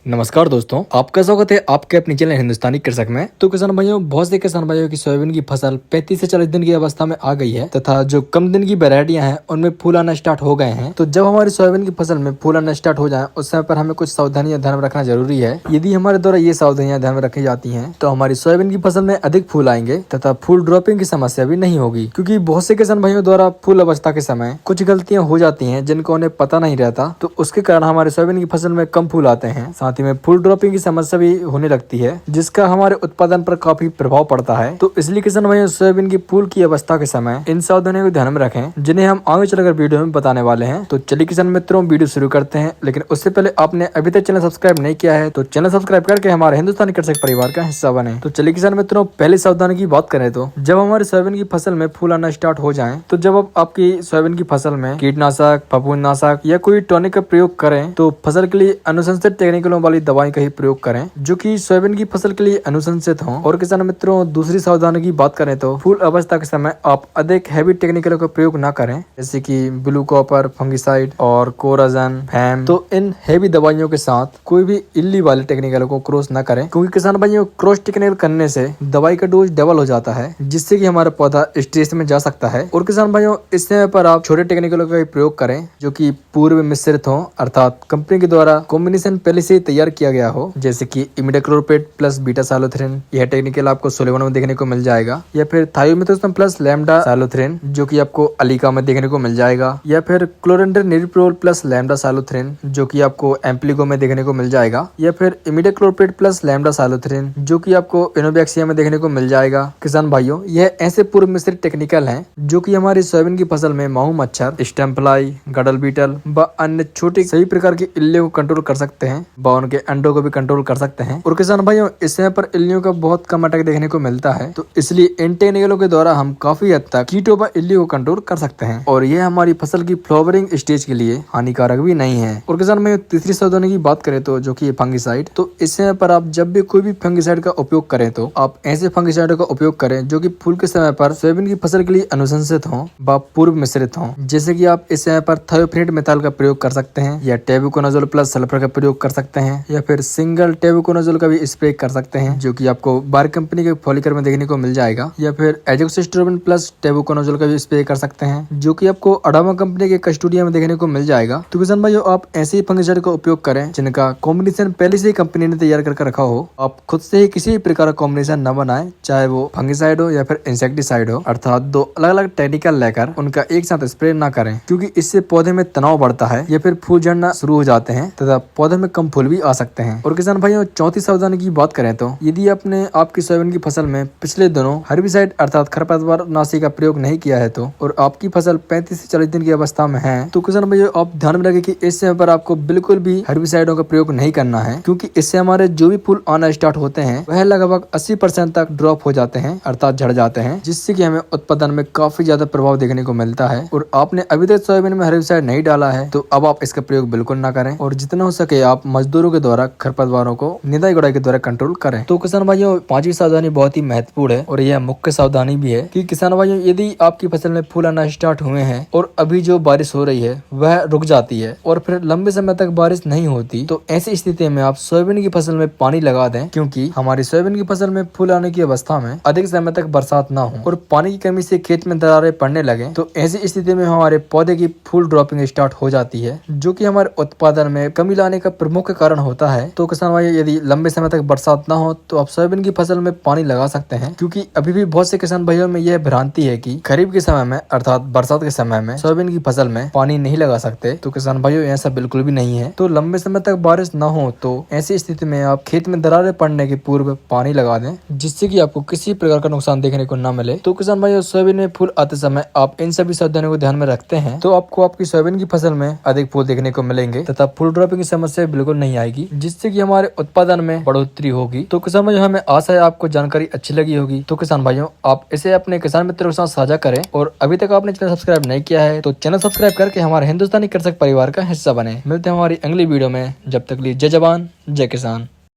नमस्कार दोस्तों, आपका स्वागत है आपके अपने चैनल हिंदुस्तानी कृषक में। तो किसान भाइयों, बहुत से किसान भाइयों की सोयाबीन की फसल 35 से 40 दिन की अवस्था में आ गई है तथा जो कम दिन की वैरायटियां हैं उनमें फूल आना स्टार्ट हो गए हैं। तो जब हमारी सोयाबीन की फसल में फूल आना स्टार्ट हो जाए उस समय पर हमें कुछ सावधानियां ध्यान में रखना जरूरी है। यदि हमारे द्वारा ये सावधानियां ध्यान में रखी जाती है तो हमारी सोयाबीन की फसल में अधिक फूल आएंगे तथा फूल ड्रॉपिंग की समस्या भी नहीं होगी। क्योंकि बहुत से किसान भाइयों द्वारा फूल अवस्था के समय कुछ गलतियां हो जाती है जिनको उन्हें पता नहीं रहता, तो उसके कारण हमारे सोयाबीन की फसल में कम फूल आते हैं। साथ ही में फूल ड्रॉपिंग की समस्या भी होने लगती है जिसका हमारे उत्पादन पर काफी प्रभाव पड़ता है। तो इसलिए किसान भाइयों, सोयाबीन की फूल की अवस्था के समय इन सावधानियों को ध्यान में रखें जिन्हें हम आगे चलकर वीडियो में बताने वाले हैं। तो चलिए किसान मित्रों, वीडियो शुरू करते हैं। लेकिन उससे पहले आपने अभी तक चैनल सब्सक्राइब नहीं किया है तो चैनल सब्सक्राइब करके हमारे हिंदुस्तानी कृषक परिवार का हिस्सा बने। तो चलिए किसान मित्रों, पहली सावधानी की बात करें तो जब हमारे सोयाबीन की फसल में फूल आना स्टार्ट हो जाए तो जब आप आपकी सोयाबीन की फसल में कीटनाशक, फफूंदनाशक या कोई टॉनिक का प्रयोग करें तो फसल के लिए अनुशंसित टेक्निकलों वाली दवाई का ही प्रयोग करें जो कि सोयाबीन की फसल के लिए अनुशंसित हो। और किसान मित्रों, दूसरी सावधानी की बात करें तो फूल अवस्था के समय आप अधिक हैवी टेक्निकलों का प्रयोग ना करें, जैसे कि ब्लू कॉपर, फंगिसाइड और कोराजन, फैम। तो इन हैवी दवाइयों के साथ कोई भी इल्ली वाले टेक्निकलों को क्रॉस ना करें, क्योंकि किसान भाइयों, क्रॉस टेक्निकल करने से दवाई का डोज डबल हो जाता है जिससे कि हमारा पौधा स्ट्रेस में जा सकता है। और किसान भाइयों, इस समय पर आप छोटे टेक्निकलों का प्रयोग करें जो कि पूर्व मिश्रित हो, अर्थात कंपनी के द्वारा कॉम्बिनेशन पहले से तैयार किया गया हो, जैसे कि इमिडाक्लोप्रिड प्लस बीटा साइलोथ्रिन। यह टेक्निकल आपको सोलेवन में देखने को मिल जाएगा, या फिर थायोमिथोक्सम प्लस लैम्डा साइलोथ्रिन जो कि आपको अलीका में देखने को मिल जाएगा, या फिर क्लोरेंडरनिरिप्रोल प्लस लैम्डा साइलोथ्रिन जो कि आपको एम्प्लिगो में देखने को मिल जाएगा, या फिर इमिडाक्लोप्रिड प्लस लैम्डा साइलोथ्रिन जो कि आपको इनोवैक्सिया में देखने को मिल जाएगा। किसान भाइयों, यह ऐसे पूर्व मिश्रित टेक्निकल हैं जो कि हमारी सोयाबीन की फसल में माहू मच्छर, स्टेम फ्लाई, गडल बीटल व अन्य छोटे सभी प्रकार के इल्लियों को कंट्रोल कर सकते हैं व उनके अंडों को भी कंट्रोल कर सकते हैं। और किसान भाइयों, इस समय पर इल्लियों का बहुत कम अटैक देखने को मिलता है, तो इसलिए इन टेक्निकलों के द्वारा हम काफी हद तक कीटों व इल्लियों को कंट्रोल कर सकते हैं और यह हमारी फसल की फ्लावरिंग स्टेज के लिए हानिकारक भी नहीं है। और किसान भाइयों, तीसरी सावधानी की बात करें तो जो कि फंगिसाइड। तो इस समय पर आप जब भी कोई भी फंगिसाइड का उपयोग करें तो आप ऐसे फंगिसाइड का उपयोग करें जो कि फूल के समय पर सोयाबीन की फसल के लिए अनुशंसित हो व पूर्व मिश्रित हो, जैसे कि आप इस समय पर थायोफिनेट मेथाल का प्रयोग कर सकते हैं, या टेबुकोनाजोल प्लस सल्फर का प्रयोग कर सकते हैं, या फिर सिंगल टेबुकोनाजोल का भी स्प्रे कर सकते हैं जो कि आपको बार कंपनी के फॉलिकर में देखने को मिल जाएगा, या फिर एजोक्सिस्ट्रोबिन प्लस टेबुकोनाजोल का भी स्प्रे कर सकते हैं जो कि आपको अडामा कंपनी के कस्टोडिया में देखने को मिल जाएगा। तो किसान भाइयों, आप ऐसे ही फंगिसाइड का उपयोग करें जिनका कॉम्बिनेशन पहले से ही कंपनी ने तैयार करके रखा हो। आप खुद से ही किसी भी प्रकार का कॉम्बिनेशन न बनाए, चाहे वो फंगिसाइड हो या फिर इंसेक्टिसाइड हो, अर्थात दो अलग अलग टेक्निकल लेकर उनका एक साथ स्प्रे ना करें, क्योंकि इससे पौधे में तनाव बढ़ता है या फिर फूल झड़ना शुरू हो जाते हैं तथा पौधे में कम फूल भी आ सकते हैं। और किसान भाइयों, चौथी सावधानी की बात करें तो यदि आपने आपकी सोयाबीन की फसल में पिछले दिनों हर्बिसाइड अर्थात खरपतवार नाशी का प्रयोग नहीं किया है तो और आपकी फसल 35 से 40 दिन की अवस्था में है, तो किसान भाइयों, आप ध्यान में रखें कि इस समय पर आपको बिल्कुल भी हर्बिसाइडों का प्रयोग नहीं करना है, क्योंकि इससे हमारे जो भी फूल आना स्टार्ट होते हैं वह लगभग 80% तक ड्रॉप हो जाते हैं, अर्थात झड़ जाते हैं, जिससे कि हमें उत्पादन में काफी ज्यादा प्रभाव देखने को मिलता है। और आपने अभी तक सोयाबीन में हर्बिसाइड नहीं डाला है तो अब आप इसका प्रयोग बिल्कुल ना करें और जितना हो सके आप मजदूरों के द्वारा खरपतवारों को निदाई गुड़ाई के द्वारा कंट्रोल करें। तो किसान भाइयों, पांचवी सावधानी बहुत ही महत्वपूर्ण है और यह मुख्य सावधानी भी है कि किसान भाइयों, यदि आपकी फसल में फूल आना स्टार्ट हुए हैं और अभी जो बारिश हो रही है वह रुक जाती है और फिर लंबे समय तक बारिश नहीं होती, तो ऐसी स्थिति में आप सोयाबीन की फसल में पानी लगा दें, क्योंकि हमारी सोयाबीन की फसल में फूल आने की अवस्था में अधिक समय तक बरसात ना हो और पानी की कमी से खेत में दरारें पड़ने लगे, तो ऐसी स्थिति में हमारे पौधे की फूल ड्रॉपिंग स्टार्ट हो जाती है जो कि हमारे उत्पादन में कमी लाने का प्रमुख कारण होता है। तो किसान भाई, यदि लंबे समय तक बरसात ना हो तो आप सोयाबीन की फसल में पानी लगा सकते हैं, क्योंकि अभी भी बहुत से किसान भाइयों में यह भ्रांति है कि खरीफ के समय में अर्थात बरसात के समय में सोयाबीन की फसल में पानी नहीं लगा सकते। तो किसान भाइयों, ऐसा बिल्कुल भी नहीं है। तो लंबे समय तक बारिश ना हो तो ऐसी स्थिति में आप खेत में दरारें पड़ने के पूर्व पानी लगा दें, जिससे कि आपको किसी प्रकार का नुकसान देखने को न मिले। तो किसान भाइयों, सोयाबीन में फूल आते समय आप इन सभी सावधानियों को ध्यान में रखते हैं तो आपको आपकी सोयाबीन की फसल में अधिक फूल देखने को मिलेंगे तथा फूल ड्रॉपिंग की समस्या बिल्कुल नहीं आएगी, जिससे कि हमारे उत्पादन में बढ़ोतरी होगी। तो किसान भाइयों, हमें आशा है आपको जानकारी अच्छी लगी होगी। तो किसान भाइयों, आप इसे अपने किसान मित्रों के साथ साझा करें और अभी तक आपने चैनल सब्सक्राइब नहीं किया है तो चैनल सब्सक्राइब करके हमारे हिंदुस्तानी कृषक परिवार का हिस्सा बने। मिलते हैं हमारी अगली वीडियो में, जब तक लिए जय जवान जय किसान।